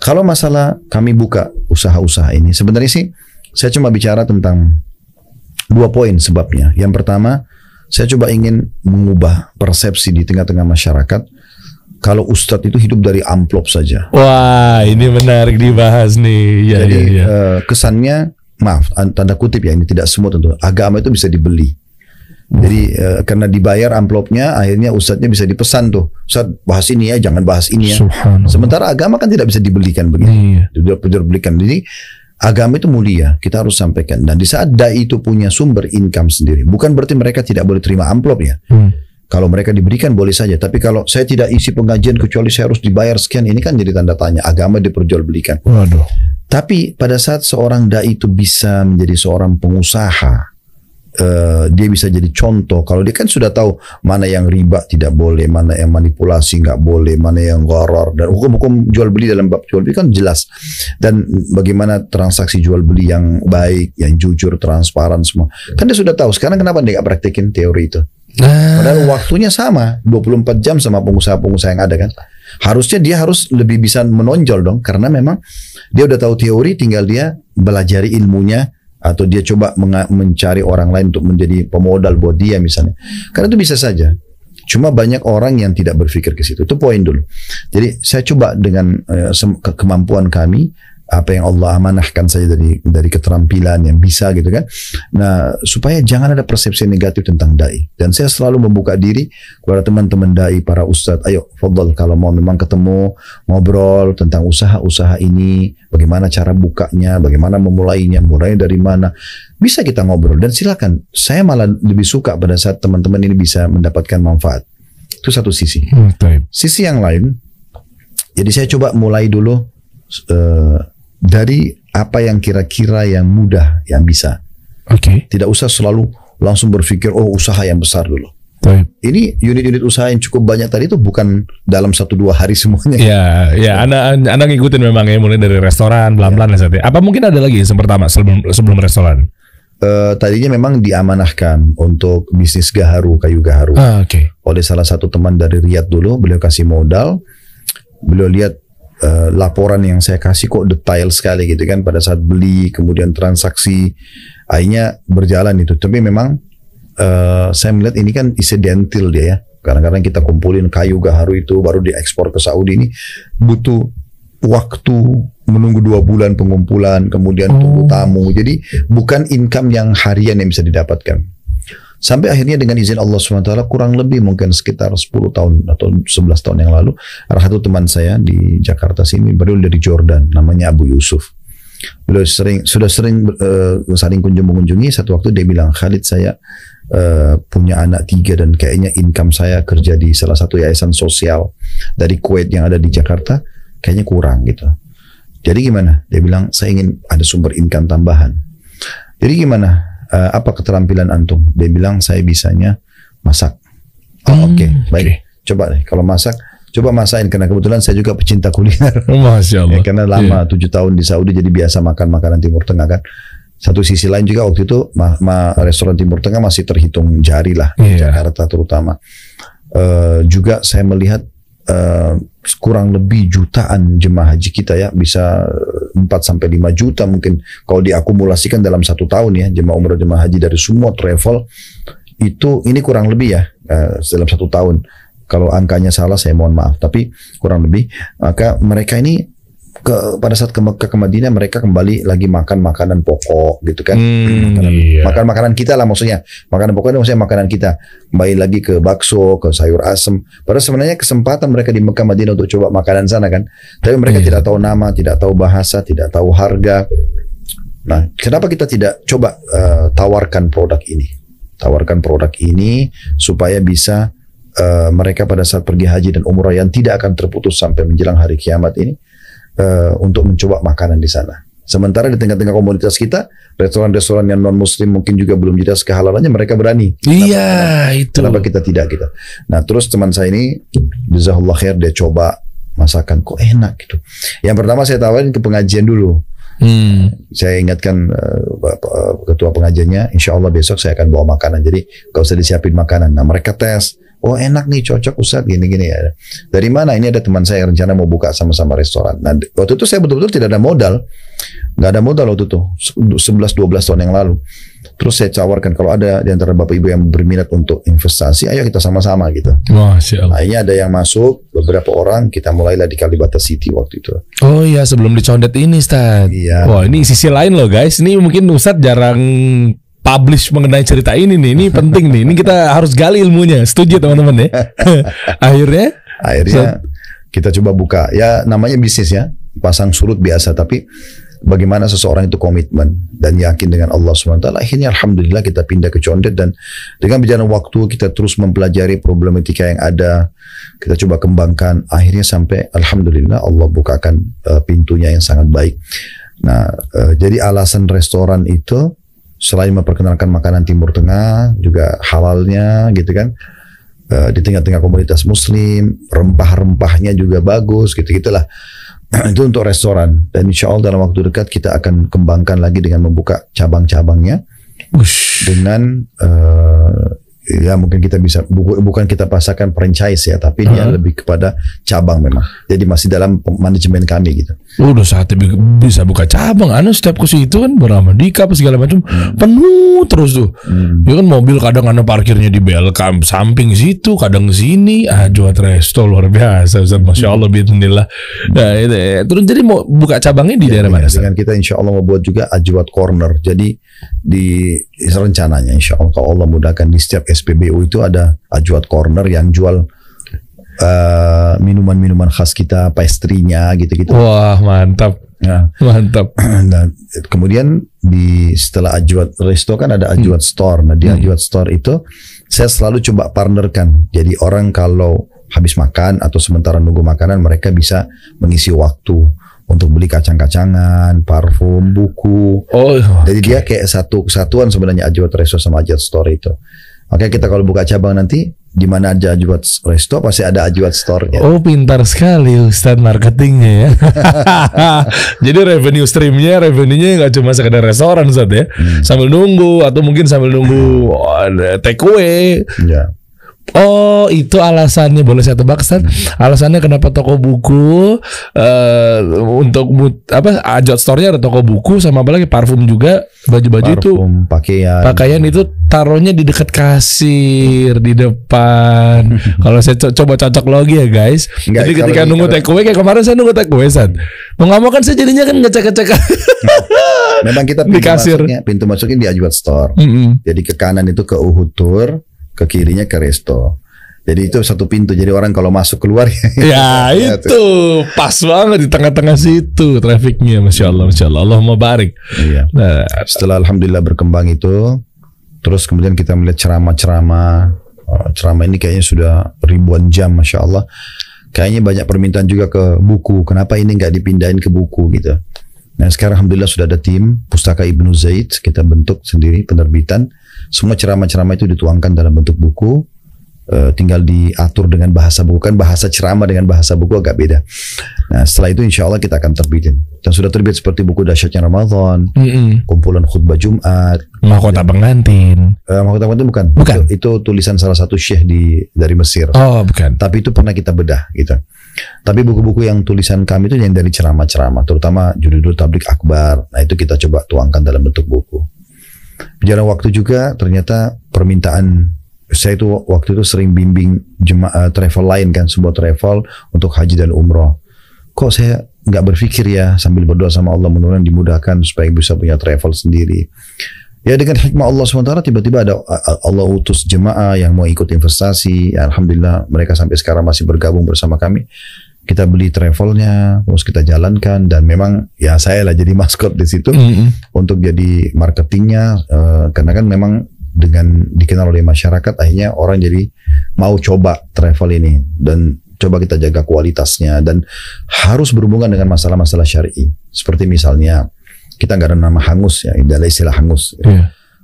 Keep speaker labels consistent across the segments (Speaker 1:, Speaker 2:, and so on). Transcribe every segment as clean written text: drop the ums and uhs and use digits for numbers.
Speaker 1: Kalau masalah kami buka usaha-usaha ini, sebenarnya sih saya cuma bicara tentang 2 poin sebabnya. Yang pertama, saya coba ingin mengubah persepsi di tengah-tengah masyarakat kalau ustadz itu hidup dari amplop saja.
Speaker 2: Wah, ini menarik dibahas nih. Ya,
Speaker 1: jadi
Speaker 2: ya.
Speaker 1: Kesannya, maaf, tanda kutip ya, ini tidak semua tentu. Agama itu bisa dibeli. Jadi karena dibayar amplopnya, akhirnya ustadznya bisa dipesan tuh, Ustadz bahas ini ya, jangan bahas ini ya. Sementara agama kan tidak bisa dibelikan begitu, dibelikan. Jadi agama itu mulia, kita harus sampaikan. Dan di saat dai itu punya sumber income sendiri, bukan berarti mereka tidak boleh terima amplop ya. Kalau mereka diberikan boleh saja, tapi kalau saya tidak isi pengajian kecuali saya harus dibayar sekian, ini kan jadi tanda tanya. Agama diperjualbelikan.
Speaker 2: Waduh.
Speaker 1: Tapi pada saat seorang dai itu bisa menjadi seorang pengusaha, dia bisa jadi contoh. Kalau dia kan sudah tahu mana yang riba tidak boleh, mana yang manipulasi nggak boleh, mana yang gharar, dan hukum-hukum jual beli dalam bab jual beli kan jelas. Dan bagaimana transaksi jual beli yang baik, yang jujur, transparan semua. Kan dia sudah tahu. Sekarang kenapa dia nggak praktekin teori itu? Padahal waktunya sama 24 jam sama pengusaha-pengusaha yang ada kan. Harusnya dia harus lebih bisa menonjol dong, karena memang dia udah tahu teori, tinggal dia belajari ilmunya, atau dia coba mencari orang lain untuk menjadi pemodal buat dia misalnya. Karena itu bisa saja. Cuma banyak orang yang tidak berpikir ke situ. Itu poin dulu. Jadi saya coba dengan kemampuan kami, apa yang Allah amanahkan saya dari keterampilan yang bisa gitu kan. Nah, supaya jangan ada persepsi negatif tentang dai. Dan saya selalu membuka diri kepada teman-teman dai, para ustadz, ayo fadhal kalau mau memang ketemu, ngobrol tentang usaha-usaha ini, bagaimana cara bukanya, bagaimana memulainya, mulai dari mana, bisa kita ngobrol. Dan silakan, saya malah lebih suka pada saat teman-teman ini bisa mendapatkan manfaat. Itu satu sisi. Sisi yang lain, jadi saya coba mulai dulu dari apa yang kira-kira yang mudah yang bisa. Tidak usah selalu langsung berpikir usaha yang besar dulu. Ini unit-unit usaha yang cukup banyak tadi itu bukan dalam 1-2 hari semuanya.
Speaker 2: Ya, Anda ngikutin memang ya, mulai dari restoran, pelan-pelan ya. Apa mungkin ada lagi yang pertama sebelum restoran?
Speaker 1: Tadinya memang diamanahkan untuk bisnis gaharu, kayu gaharu. Oleh salah satu teman dari Riyadh dulu, beliau kasih modal, beliau lihat laporan yang saya kasih kok detail sekali gitu kan, pada saat beli kemudian transaksi, akhirnya berjalan itu. Tapi memang saya melihat ini kan incidental dia ya. Kadang-kadang kita kumpulin kayu gaharu itu baru diekspor ke Saudi, ini butuh waktu menunggu 2 bulan pengumpulan, kemudian tunggu tamu. Jadi bukan income yang harian yang bisa didapatkan. Sampai akhirnya dengan izin Allah SWT, kurang lebih mungkin sekitar 10 tahun atau 11 tahun yang lalu, ada satu teman saya di Jakarta sini, beliau dari Jordan, namanya Abu Yusuf. Beliau sudah sering saling mengunjungi. Satu waktu dia bilang, Khalid, saya punya anak 3 dan kayaknya income saya kerja di salah satu yayasan sosial dari Kuwait yang ada di Jakarta, kayaknya kurang gitu. Jadi gimana? Dia bilang, saya ingin ada sumber income tambahan. Jadi gimana? Apa keterampilan antum? Dia bilang, saya bisanya masak. Oke, baik. Coba deh, kalau masak, coba masakin, karena kebetulan saya juga pecinta kuliner.
Speaker 2: Masya Allah.
Speaker 1: Ya, karena lama 7 tahun di Saudi, jadi biasa makan makanan Timur Tengah kan. Satu sisi lain juga waktu itu restoran Timur Tengah masih terhitung jari lah di Jakarta terutama. Juga saya melihat kurang lebih jutaan jemaah haji kita ya, bisa 4-5 juta mungkin kalau diakumulasikan dalam 1 tahun ya, jemaah umrah jemaah haji dari semua travel itu, ini kurang lebih ya dalam 1 tahun. Kalau angkanya salah saya mohon maaf, tapi kurang lebih. Maka mereka ini pada saat ke Mekah, ke Madinah, mereka kembali lagi makan makanan pokok gitu kan. Makan makanan kita lah maksudnya. Makanan pokok itu maksudnya makanan kita. Kembali lagi ke bakso, ke sayur asem. Padahal sebenarnya kesempatan mereka di Mekah Madinah untuk coba makanan sana kan. Tapi mereka tidak tahu nama, tidak tahu bahasa, tidak tahu harga. Nah, kenapa kita tidak coba tawarkan produk ini? Tawarkan produk ini supaya bisa mereka pada saat pergi haji dan umrah yang tidak akan terputus sampai menjelang hari kiamat ini, untuk mencoba makanan di sana. Sementara di tengah-tengah komunitas kita, restoran-restoran yang non muslim mungkin juga belum jelas kehalalannya, mereka berani. Kenapa kita tidak gitu. Nah, terus teman saya ini, jazakallah khair, dia coba masakan kok enak gitu. Yang pertama saya tawarin ke pengajian dulu. Saya ingatkan ketua pengajiannya, insya Allah besok saya akan bawa makanan, jadi gak usah disiapin makanan. Nah, mereka tes, oh enak nih, cocok Ustaz, gini-gini ya. Dari mana? Ini ada teman saya yang rencana mau buka sama-sama restoran. Nah waktu itu saya betul-betul tidak ada modal, nggak ada modal waktu itu, 11-12 tahun yang lalu. Terus saya tawarkan kalau ada di antara bapak ibu yang berminat untuk investasi, ayo kita sama-sama gitu.
Speaker 2: Masya Allah.
Speaker 1: Akhirnya ada yang masuk, beberapa orang, kita mulailah di Kalibata City waktu itu.
Speaker 2: Oh iya, sebelum dicondet ini Ustaz.
Speaker 1: Iya.
Speaker 2: Wah ini sisi lain loh guys. Ini mungkin Ustaz jarang publish mengenai cerita ini nih. Ini penting nih. Ini kita harus gali ilmunya. Setuju teman-teman ya. Akhirnya kita coba buka. Ya namanya bisnis ya. Pasang surut biasa. Tapi bagaimana seseorang itu komitmen dan yakin dengan Allah SWT. Akhirnya alhamdulillah kita pindah ke Condet, dan dengan berjalan waktu kita terus mempelajari problematika yang ada, kita coba kembangkan, akhirnya sampai alhamdulillah Allah bukakan pintunya yang sangat baik. Nah jadi alasan restoran itu selain memperkenalkan makanan Timur Tengah, juga halalnya gitu kan, di tengah-tengah komunitas muslim, rempah-rempahnya juga bagus gitu-gitulah. Itu untuk restoran, dan insya Allah dalam waktu dekat kita akan kembangkan lagi dengan membuka cabang-cabangnya. Dengan ya mungkin kita bisa bukan kita pasarkan franchise ya, tapi dia lebih kepada cabang memang. Jadi masih dalam manajemen kami gitu. Udah saatnya bisa buka cabang. Setiap ke situ kan Baramadika apa segala macam penuh terus tuh. Ya kan mobil kadang parkirnya di belakang samping situ, kadang ke sini. Ajwat Resto luar biasa Ustaz, Masya Allah, bismillah. Nah, terus jadi mau buka cabangnya di daerah mana?
Speaker 1: Dengan kita insya Allah mau buat juga Ajwat Corner. Jadi di rencananya insya Allah kalau Allah mudahkan di setiap SPBU itu ada Ajwat Corner yang jual minuman-minuman khas kita, pastry-nya gitu-gitu.
Speaker 2: Wah mantap.
Speaker 1: Ya.
Speaker 2: Mantap.
Speaker 1: Nah, kemudian setelah Ajwat Resto kan ada Ajwat Store. Nah di Ajwat Store itu saya selalu coba partnerkan. Jadi orang kalau habis makan atau sementara nunggu makanan, mereka bisa mengisi waktu untuk beli kacang-kacangan, parfum, buku. Jadi dia kayak satu kesatuan sebenarnya Ajwat Resto sama Ajwat Store itu. Makanya kita kalau buka cabang nanti, di mana aja Ajwat Resto pasti ada Ajwat Store-nya.
Speaker 2: Oh pintar sekali Ustadz marketingnya ya. Jadi revenue streamnya, revenue-nya nggak cuma sekedar restoran Ustadz ya. Sambil nunggu atau mungkin sambil nunggu take away.
Speaker 1: Ya.
Speaker 2: Oh itu alasannya, boleh saya tebak Ustaz? Alasannya kenapa toko buku untuk Ajwat Store-nya ada toko buku sama apa lagi, parfum juga, baju-baju itu, pakaian itu taruhnya di dekat kasir di depan. Kalau saya coba cocok lagi ya guys. Jadi ketika nunggu take away, kayak kemarin saya nunggu take away Ustaz, mau nggak mau kan saya jadinya kan ngecek-ngecek.
Speaker 1: Memang kita pintu masuknya di Ajwat Store. Jadi ke kanan itu ke Uhud Tour, ke kirinya ke Resto. Jadi itu satu pintu. Jadi orang kalau masuk keluar
Speaker 2: ya itu pas banget di tengah-tengah situ trafiknya. Masya Allah, Masya Allah. Allahumma barik.
Speaker 1: Iya. Nah, setelah alhamdulillah berkembang itu, terus kemudian kita melihat ceramah ini kayaknya sudah ribuan jam, Masya Allah. Kayaknya banyak permintaan juga ke buku. Kenapa ini nggak dipindahin ke buku gitu? Nah sekarang alhamdulillah sudah ada tim Pustaka Ibnu Zaid, kita bentuk sendiri penerbitan. Semua ceramah-ceramah itu dituangkan dalam bentuk buku, tinggal diatur dengan bahasa buku. Kan bahasa ceramah dengan bahasa buku agak beda. Nah setelah itu insya Allah kita akan terbitin. Dan sudah terbit seperti buku Dahsyatnya Ramadan, kumpulan khutbah Jumat,
Speaker 2: Mahkota Pengantin.
Speaker 1: Mahkota Pengantin bukan. Itu tulisan salah satu syekh dari Mesir.
Speaker 2: Oh bukan.
Speaker 1: Tapi itu pernah kita bedah gitu. Tapi buku-buku yang tulisan kami itu yang dari ceramah-ceramah, terutama judul Tablik Akbar. Nah itu kita coba tuangkan dalam bentuk buku. Berjalan waktu juga ternyata permintaan, saya itu waktu itu sering bimbing jemaah travel lain kan, sebuah travel untuk haji dan umroh. Kok saya nggak berpikir ya sambil berdoa sama Allah mudah-mudahan dimudahkan supaya bisa punya travel sendiri. Ya dengan hikmah Allah SWT tiba-tiba ada Allah utus jemaah yang mau ikut investasi. Ya, alhamdulillah mereka sampai sekarang masih bergabung bersama kami. Kita beli travelnya, terus kita jalankan, dan memang ya saya lah jadi maskot di situ untuk jadi marketingnya, karena kan memang dengan dikenal oleh masyarakat akhirnya orang jadi mau coba travel ini, dan coba kita jaga kualitasnya, dan harus berhubungan dengan masalah-masalah syar'i. Seperti misalnya kita nggak ada nama hangus ya, ada istilah hangus,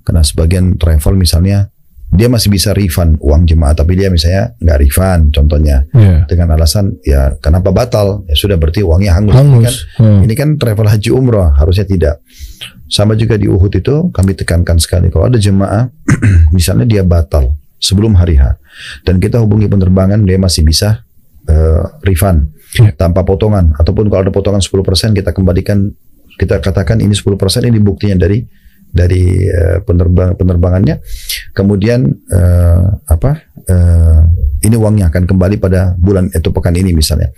Speaker 1: karena sebagian travel misalnya dia masih bisa refund uang jemaah, tapi dia misalnya nggak refund contohnya, dengan alasan ya kenapa batal, ya sudah berarti uangnya hangus. Ini kan travel haji umroh, harusnya tidak. Sama juga di Uhud itu kami tekankan sekali, kalau ada jemaah misalnya dia batal sebelum hari H. Dan kita hubungi penerbangan, dia masih bisa refund tanpa potongan. Ataupun kalau ada potongan 10%, kita kembalikan, kita katakan ini 10%, ini buktinya dari penerbangannya. Kemudian ini uangnya akan kembali pada bulan atau pekan ini misalnya.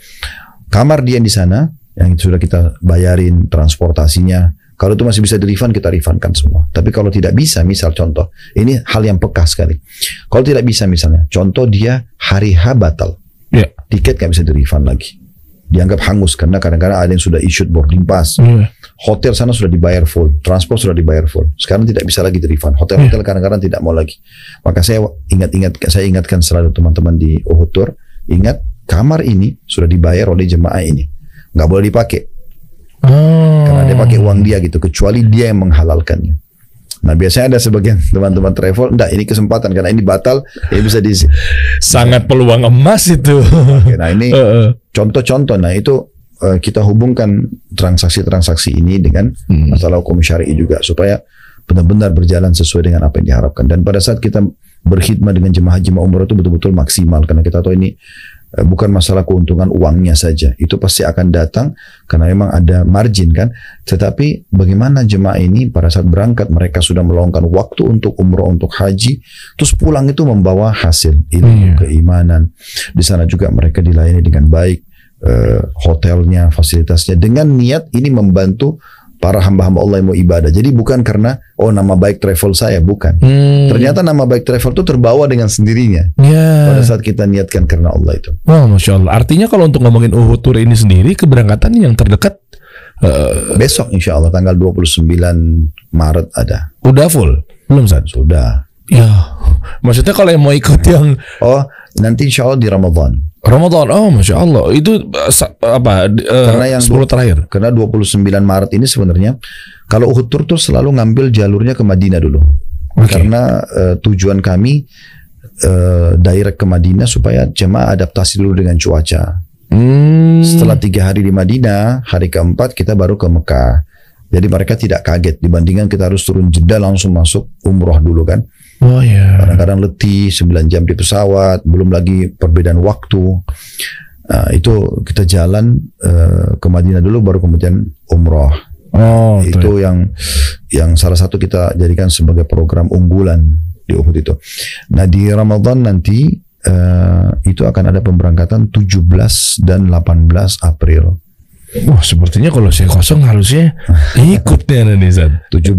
Speaker 1: Kamar dia di sana yang sudah kita bayarin, transportasinya, kalau itu masih bisa di-refund, kita refundkan semua. Tapi kalau tidak bisa, misal contoh, ini hal yang peka sekali. Kalau tidak bisa misalnya, contoh dia hari H batal, tiket nggak bisa di-refund lagi, dianggap hangus karena kadang-kadang ada yang sudah issued boarding pass, hotel sana sudah dibayar full, transport sudah dibayar full, sekarang tidak bisa lagi di-refund. Hotel-hotel kadang-kadang tidak mau lagi. Maka saya ingatkan selalu teman-teman di Uhud Tour, ingat kamar ini sudah dibayar oleh jemaah ini, nggak boleh dipakai. Karena dia pakai uang dia gitu, kecuali dia yang menghalalkannya. Nah biasanya ada sebagian teman-teman travel, enggak, ini kesempatan karena ini batal, ya bisa di
Speaker 2: sangat peluang emas itu.
Speaker 1: Oke, nah ini contoh-contoh. Nah itu kita hubungkan transaksi-transaksi ini dengan masalah hukum syar'i juga, supaya benar-benar berjalan sesuai dengan apa yang diharapkan. Dan pada saat kita berkhidmat dengan jemaah haji umrah itu betul-betul maksimal, karena kita tahu ini bukan masalah keuntungan uangnya saja, itu pasti akan datang karena memang ada margin kan. Tetapi bagaimana jemaah ini pada saat berangkat mereka sudah meluangkan waktu untuk umroh, untuk haji, terus pulang itu membawa hasil ilmu, keimanan. Di sana juga mereka dilayani dengan baik, hotelnya, fasilitasnya, dengan niat ini membantu para hamba-hamba Allah yang mau ibadah. Jadi bukan karena nama baik travel saya, bukan. Ternyata nama baik travel itu terbawa dengan sendirinya pada saat kita niatkan karena Allah itu.
Speaker 2: Wah, Masya Allah. Artinya kalau untuk ngomongin Uhud Tour ini sendiri, keberangkatan yang terdekat
Speaker 1: besok insya Allah tanggal 29 Maret ada.
Speaker 2: Udah full? Belum, San?
Speaker 1: Sudah.
Speaker 2: Ya, maksudnya kalau yang mau ikut yang
Speaker 1: nanti insya Allah di Ramadan.
Speaker 2: Masya Allah. Itu
Speaker 1: karena yang
Speaker 2: 10 terakhir.
Speaker 1: Karena 29 Maret ini sebenarnya kalau Uhud Tour tuh selalu ngambil jalurnya ke Madinah dulu. Karena tujuan kami direct ke Madinah supaya jemaah adaptasi dulu dengan cuaca. Setelah 3 hari di Madinah, hari keempat kita baru ke Mekah. Jadi mereka tidak kaget dibandingkan kita harus turun Jeddah langsung masuk umroh dulu kan. Kadang-kadang letih 9 jam di pesawat, belum lagi perbedaan waktu. Itu kita jalan ke Madinah dulu baru kemudian umroh. Itu yang salah satu kita jadikan sebagai program unggulan di Uhud itu. Nah di Ramadan nanti itu akan ada pemberangkatan 17 dan 18 April.
Speaker 2: Wah, sepertinya kalau saya kosong harusnya ikutnya nih, Zat.
Speaker 1: 17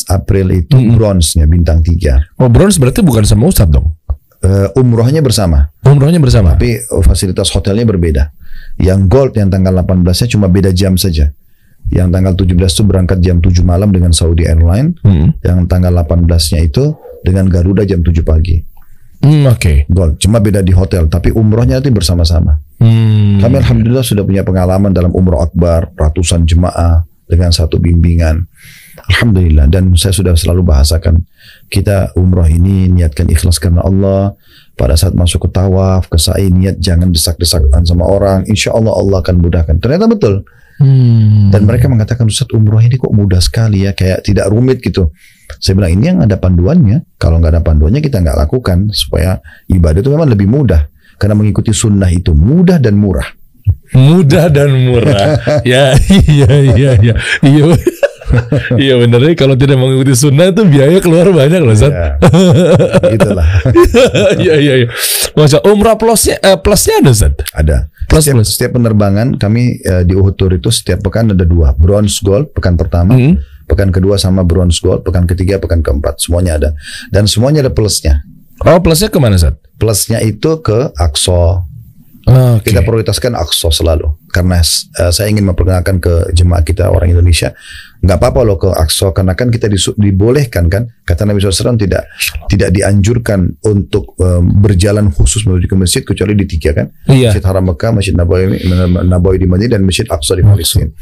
Speaker 1: April itu bronze-nya bintang 3.
Speaker 2: Oh, bronze berarti bukan sama Ustadz dong?
Speaker 1: Umrohnya bersama.
Speaker 2: Umrohnya bersama.
Speaker 1: Tapi fasilitas hotelnya berbeda. Yang gold yang tanggal 18-nya cuma beda jam saja. Yang tanggal 17 itu berangkat jam 7 malam dengan Saudi Airlines. Yang tanggal 18-nya itu dengan Garuda jam 7 pagi. Gold, cuma beda di hotel, tapi umrohnya nanti bersama-sama. Kami alhamdulillah sudah punya pengalaman dalam umroh akbar, ratusan jemaah dengan satu bimbingan. Alhamdulillah, dan saya sudah selalu bahasakan, kita umroh ini niatkan ikhlas karena Allah. Pada saat masuk ke tawaf, ke sa'i, niat jangan desak-desakan sama orang. Insya Allah Allah akan mudahkan. Ternyata betul. Dan mereka mengatakan, Ustaz, umroh ini kok mudah sekali ya, kayak tidak rumit gitu. Saya bilang ini yang ada panduannya. Kalau nggak ada panduannya kita nggak lakukan, supaya ibadah itu memang lebih mudah. Karena mengikuti sunnah itu mudah dan murah.
Speaker 2: Mudah dan murah. Iya. Iya benar nih, kalau tidak mengikuti sunnah itu biaya keluar banyak loh, Ustaz.
Speaker 1: Itulah.
Speaker 2: Iya. Masa umrah plusnya ada, Ustaz?
Speaker 1: Ada. Setiap penerbangan kami di Uhud Tour itu setiap pekan ada 2, bronze gold pekan pertama, pekan kedua sama bronze gold, pekan ketiga, pekan keempat, semuanya ada. Dan semuanya ada plusnya.
Speaker 2: Oh, plusnya kemana, Ustaz?
Speaker 1: Plusnya itu ke Aqsa. Kita prioritaskan Aqsa selalu. Karena saya ingin memperkenalkan ke jemaah kita orang Indonesia, nggak apa-apa loh ke Aqsa, karena kan kita dibolehkan kan. Kata Nabi SAW tidak dianjurkan untuk berjalan khusus menuju ke masjid kecuali di 3 kan. Masjid Haram Mekah, Masjid Nabawi di Madinah, dan Masjid Aqsa di Palestina.